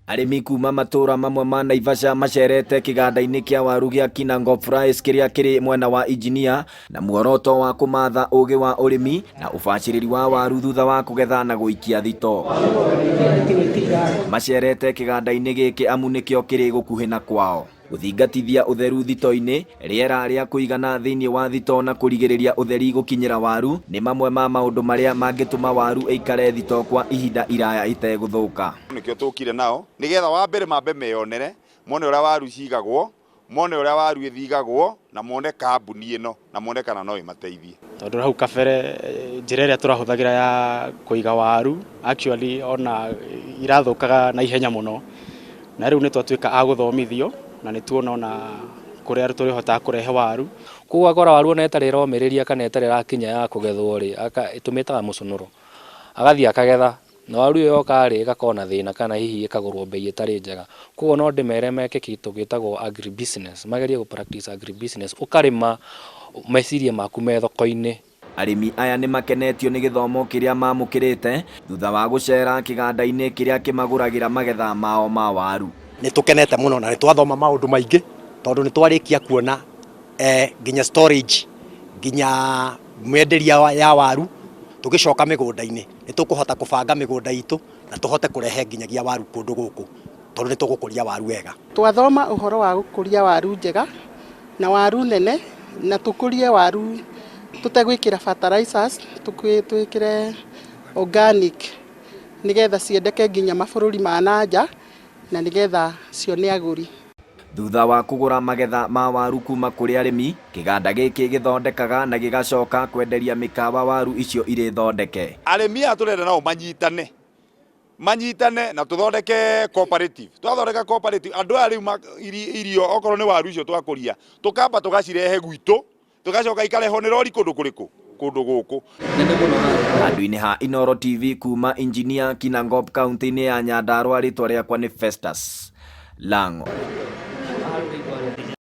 Arĩmi kuma matura mamwe ma Naivasha macerete kĩganda-inĩ kĩa waru gĩa Kinangop Fries kĩrĩa kĩrĩ mwena wa Injinia na muoroto wa kũmatha ũgĩ wa ũrĩmi na ũbacĩrĩri wa waru thutha wa kũgetha na gũikia thito. Macerete kĩganda-inĩ gĩkĩ amu nĩkĩo kĩrĩ gũkuhĩ na kwao. Gũthingatithia ũtheru thito-inĩ, rĩera rĩa kũigana thĩinĩ wa thito na kũrigĩrĩria ũtheri gũkinyĩra waru nĩ mamwe ma maũndũ marĩa mangĩtũma waru ĩikare thito kwa ihinda iraya itegũthũka. Nĩkĩo tũkire nao nĩgetha wa mbere mambe meyonere, mone ũrĩa waru cigagwo, mone ũrĩa waru ĩthigagwo na mone kambuni ĩno na mone kana no ĩmateithie. Tondũ hau kabere njĩra ĩrĩa tũrahũthagĩra ya kũiga waru actually ona irathũkaga na ihenya mũno, na rĩu nĩ twatuĩka a gũthomithio na nĩ tuona ona kũrĩa tũrĩhotaga kũrehe waru. Koguo agora waru ona ĩtarĩ ĩromĩrĩria kana ĩtarĩ ĩrakinya ya kũgethwo rĩ, ĩtũmĩtaga mũcũnũro, agathiĩ akagetha na waru ĩyo yoka rĩ ĩgakorwo na thĩna kana hihi ĩkagũrwo bei ĩtarĩ njega. Koguo no ndĩmere meke kĩndũ gĩtagwo agribusiness, magerie gũ practice agribusiness, ũkarĩma meciria maku me thoko-inĩ. Arĩmi aya nĩ makenetio nĩ gĩthomo kĩrĩa mamũkĩrĩte thutha wa gũcera kĩganda-inĩ kĩrĩa kĩmagũragĩra magetha mao ma waru. Nĩ tũkenete mũno na nĩ twathoma maũndũ maingĩ tondũ nĩ twarĩkia kuona nginya storage, nginya mwenderia ya waru. Tũgĩcoka mĩgũnda-inĩ nĩ tũkũhota kũbanga mĩgũnda itũ na tũhote kũrehe nginyagia waru kũndũ gũkũ tondũ nĩ tũgũkũria waru wega. Twathoma ũhoro wa gũkũria waru njega na waru nene, na tũkũrie waru tũtegwĩkĩra fertilizers, twĩkĩre organic nĩgetha ciendeke nginya mabũrũri ma nanja na nĩgetha cione agũri. Thutha wa kũgũra magetha ma waru kuma kũrĩ arĩmi, kĩganda gĩkĩ gĩthondekaga na gĩgacoka kwenderia mĩkawa waru icio irĩ thondeke. Arĩmi aya tũrenda nao manyitane na tũthondeke cooperative. Twathondeka cooperative, andũ aya rĩu irio okorwo nĩ waru icio twakũria tũkamba tũgacirehe gwitũ, tũgacoka ikarehwo nĩ rori kũndũ kũrĩkũ? Kũndũ gũkũ. Handũ-inĩ ha Inooro TV kuma Injinia Kinangop kaunti-inĩ ya Nyandarua, rĩtwa rĩakwa nĩ Festus Lang'o.